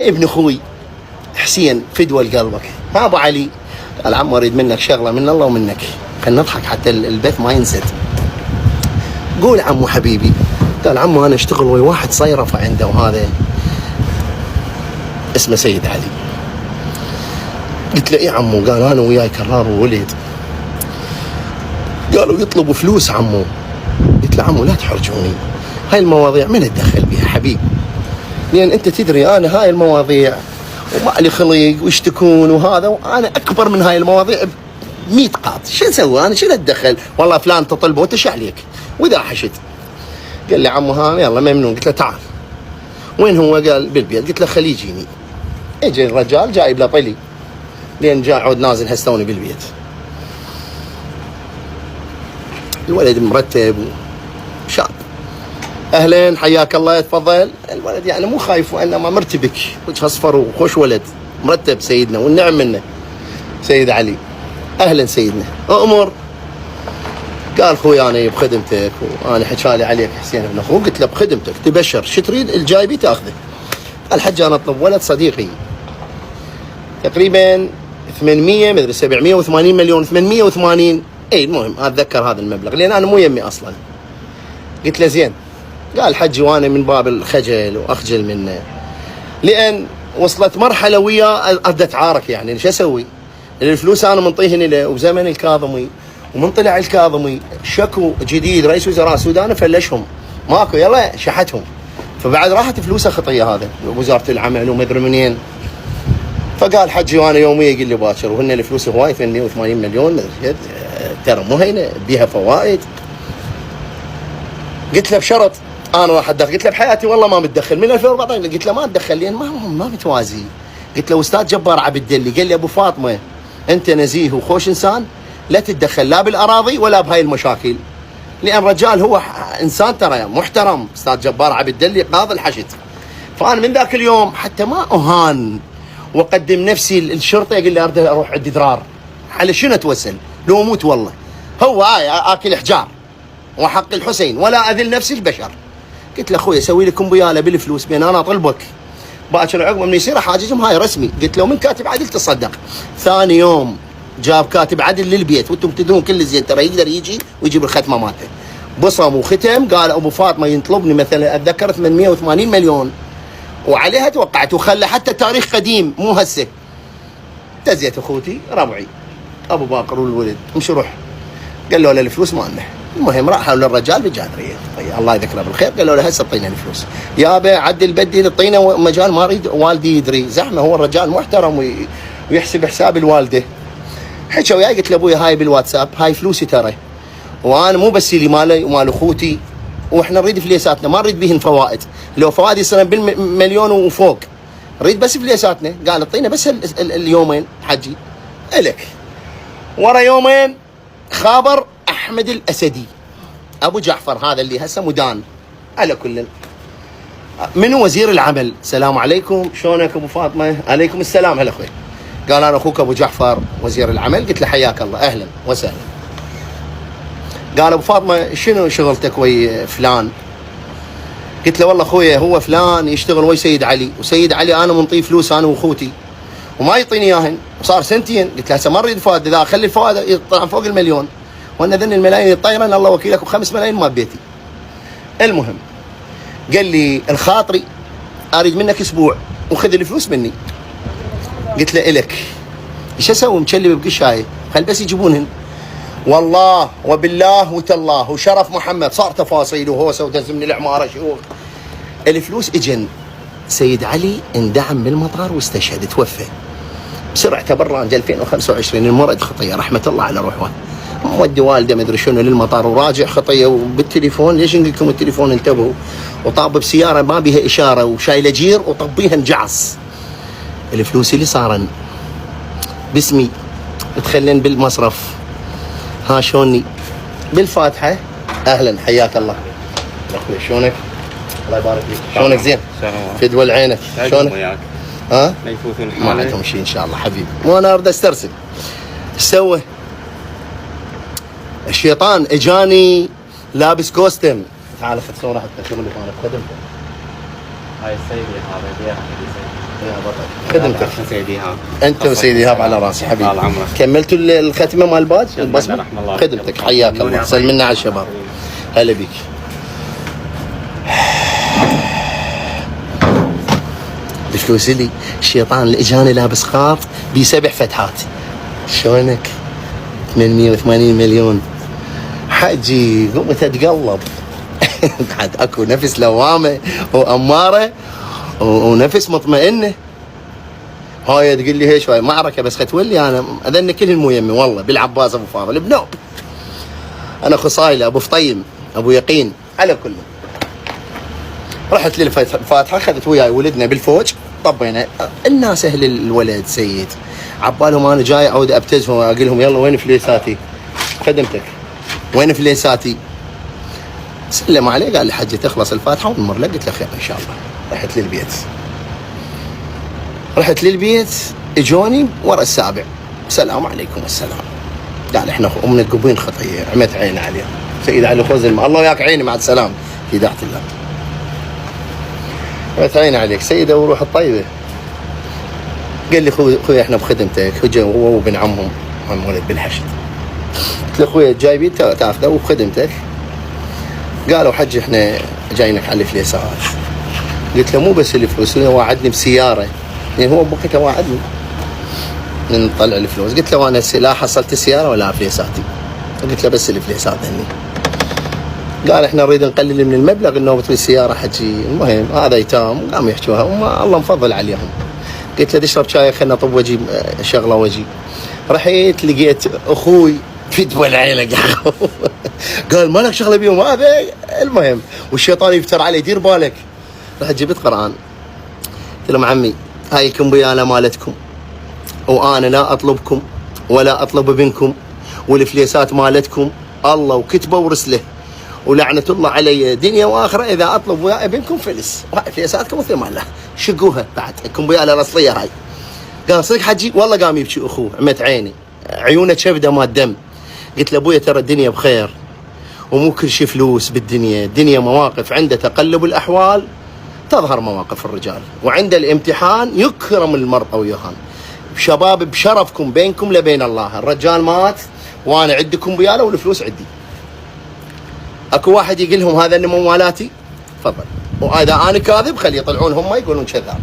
ابن اخوي حسين فدوى لقلبك. ها ابو علي، قال عمو اريد منك شغله من الله ومنك، خلينا نضحك حتى البث ما ينسد. قول عمو حبيبي. قال عمو انا اشتغل ويا واحد صيرفه عنده وهذا اسمه سيد علي. قلت له ايه عمو؟ قال انا وياي كرار وولد، قالوا يطلبوا فلوس عمو. قلت له عمو لا تحرجوني، هاي المواضيع من اتدخل بها حبيبي، لان انت تدري انا هاي المواضيع وما لي خلق ويشتكون وهذا، وانا اكبر من هاي المواضيع ب100 قاط. شو اسوي انا؟ شو اتدخل؟ والله فلان تطلبه وانت شو عليك؟ واذا حشد. قال لي عمو ها يلا ممنون. قلت له تعال. وين هو؟ قال بالبيت. قلت له خليه يجيني. اجى الرجال جايب له طلي، لين جاء عود نازل هستوني بالبيت. الولد مرتب وشاب. اهلين حياك الله تفضل. الولد يعني مو خايف وانما مرتبك، وجه اصفر وخوش ولد مرتب سيدنا والنعم منه سيد علي. اهلا سيدنا امر. قال خوي انا بخدمتك وانا حكالي عليك حسين ابن اخوك. قلت له بخدمتك تبشر، شو تريد الجايبي تاخذه. الحج انا اطلب ولد صديقي تقريبا 800 مدري 780 مليون 880 اي المهم اتذكر هذا المبلغ لان انا مو يمي اصلا. قلت له زين. قال حجي وانا من باب الخجل واخجل منه، لان وصلت مرحله وياه اريد اتعارك. يعني شو اسوي؟ الفلوس انا منطيهن له وزمن الكاظمي، ومن طلع الكاظمي شكو جديد رئيس وزراء السودان فلشهم ماكو، يلا شحتهم، فبعد راحت فلوسه خطيه هذا وزاره العمل ومدري منين. فقال حجي وانا يوميا يقول لي باكر وهن الفلوس هواي 88 مليون ترى مو هينه بيها فوائد. قلت له بشرط انا راح اتدخل. قلت له بحياتي والله ما متدخل من 2014. قلت له ما اتدخل لان ما متوازي. قلت له استاذ جبار عبد الدلي قال لي ابو فاطمه انت نزيه وخوش انسان، لا تتدخل لا بالاراضي ولا بهاي المشاكل، لان رجال هو انسان ترى محترم. استاذ جبار عبد الدلي قاضي الحشد. فانا من ذاك اليوم حتى ما اهان واقدم نفسي للشرطه يقول لي اريد اروح عند درار. على شنو اتوسل؟ لو اموت والله هو اكل احجار وحق الحسين ولا اذل نفسي البشر. قلت له اخوي اسوي لكم بياله بالفلوس بين انا اطلبك باكر عقب من يصير حاجزهم هاي رسمي. قلت له من كاتب عدل تصدق. ثاني يوم جاب كاتب عدل للبيت، وانتم تدرون كل زين ترى يقدر يجي ويجيب الختمه مالته. بصم وختم. قال ابو فاطمه يطلبني مثلا اتذكر 880 مليون وعليها توقعت وخلى حتى تاريخ قديم مو هسه. تزيت اخوتي ربعي ابو باقر والولد امشي روح. قال له الفلوس ما لنا. المهم راحوا للرجال بالجادريه. طيب الله يذكره بالخير. قالوا له هسه اعطينا الفلوس. يابا عدل بدل اعطينا مجال ما اريد والدي يدري زحمه. هو الرجال محترم ويحسب حساب الوالده. حكى وياي. قلت له ابويا هاي بالواتساب هاي فلوسي ترى، وانا مو بس لي مالي ومال اخوتي، واحنا نريد فليساتنا ما نريد بهن فوائد. لو فوائد يصير بالمليون وفوق نريد بس فليساتنا. قال اعطينا بس اليومين حجي الك. ورا يومين خابر احمد الاسدي ابو جعفر هذا اللي هسه مدان على كل من وزير العمل. السلام عليكم شلونك ابو فاطمه؟ عليكم السلام. هلا اخوي. قال انا اخوك ابو جعفر وزير العمل. قلت له حياك الله اهلا وسهلا. قال ابو فاطمه شنو شغلتك ويا فلان؟ قلت له والله اخويا هو فلان يشتغل ويا سيد علي، وسيد علي انا منطيه فلوس انا واخوتي وما يعطيني اياهن وصار سنتين. قلت له هسه ما نريد فوائد، اذا اخلي الفوائد يطلع فوق المليون وانا ذن الملايين يطيرن الله وكيلك و5 ملايين ما ببيتي. المهم قال لي الخاطري اريد منك اسبوع وخذ الفلوس مني. قلت له الك ايش اسوي؟ مشلب بقشايه خل بس يجيبونهن. والله وبالله وتالله وشرف محمد صار تفاصيل وهوسه وتزمني العماره شيوخ. الفلوس اجن. سيد علي اندعم بالمطار واستشهد توفى بسرعه برانج 2025. المرض خطيه رحمه الله على روحه. مودي والده ما ادري شنو للمطار وراجع خطيه وبالتليفون. ليش نقول لكم التليفون انتبهوا؟ وطاب بسياره ما بيها اشاره وشايله جير وطبيها انجعص. الفلوس اللي صارن باسمي تخلين بالمصرف. ها شلوني؟ بالفاتحه. اهلا حياك الله اخوي شلونك؟ الله يبارك فيك. شلونك زين؟ فدوى لعينك. شلونك؟ ها؟ ما عندهم شيء ان شاء الله حبيبي. وانا اريد استرسل. ايش سوى؟ الشيطان اجاني لابس كوستم. تعال خذ صوره حتى شغل اللي انا بخدمته. هاي السيدة هذا بيها يا بطل خدمتك سيدي ايهاب. انت وسيدي ايهاب على راسي حبيبي. طال عمرك. كملتوا الختمه مال الباج البصمه؟ رحم الله. خدمتك حياك الله. سلمنا على الشباب. هلا بيك. الفلوس لي الشيطان اللي اجاني لابس خاط ب7 فتحات. شلونك؟ 880 مليون حجي قمت اتقلب. بعد اكو نفس لوامه واماره ونفس مطمئنه. هاي تقول لي هي شوي معركه بس ختولي انا اذن كل الميمي والله بالعباس ابو فاضل بنوب. انا اخو صايله ابو فطيم ابو يقين على كله. رحت للفاتحه اخذت وياي ولدنا بالفوج طبينا. الناس اهل الولد سيد عبالهم انا جاي اعود ابتزهم واقول لهم يلا وين فليساتي؟ خدمتك وين فليساتي؟ سلم عليه قال لي حجي تخلص الفاتحه ونمر لك. قلت له خير ان شاء الله. رحت للبيت اجوني ورا السابع السلام عليكم السلام. قال احنا امنا قبين خطيه عمت عين عليها سيد علي خوزل الله وياك عيني مع السلامه في داعه الله. عمت عين عليك سيده وروح الطيبه. قال لي اخوي احنا بخدمتك. هو وابن عمهم عم ولد بالحشد. قلت له اخوي جايبين تاخذه وبخدمتك. قالوا حجي احنا جايينك على الفليسات. قلت له مو بس الفلوس هو وعدني بسياره يعني هو بوقتها واعدني نطلع الفلوس. قلت له انا لا حصلت السياره ولا فليساتي. قلت له بس الفليسات هني. قال احنا نريد نقلل من المبلغ انه بالسياره حجي. المهم هذا ايتام قاموا يحكوها الله مفضل عليهم. قلت له تشرب شاي خلنا طب وجي شغله وجي. رحيت لقيت اخوي في دول عينه قال مالك شغله بيهم هذا. المهم والشيطان يفتر علي دير بالك. رحت جبت قران قلت لهم عمي هاي الكمبياله مالتكم وانا لا اطلبكم ولا اطلب ابنكم والفليسات مالتكم الله وكتبه ورسله ولعنه الله علي دنيا واخره اذا اطلب ويا ابنكم فلس. فليساتكم مثل ما الله شقوها بعد الكمبياله الاصليه هاي. قال صدق حجي والله قام يبكي اخوه عمت عيني عيونه شبده ما الدم. قلت له ابويا ترى الدنيا بخير ومو كل شيء فلوس بالدنيا. الدنيا مواقف عند تقلب الاحوال تظهر مواقف الرجال وعند الامتحان يكرم المرء ويهان. شباب بشرفكم بينكم لبين الله. الرجال مات وانا عندكم بياله والفلوس عندي. اكو واحد يقول لهم هذا النمو مالاتي تفضل واذا انا كاذب خلي يطلعون هم يقولون كذاب.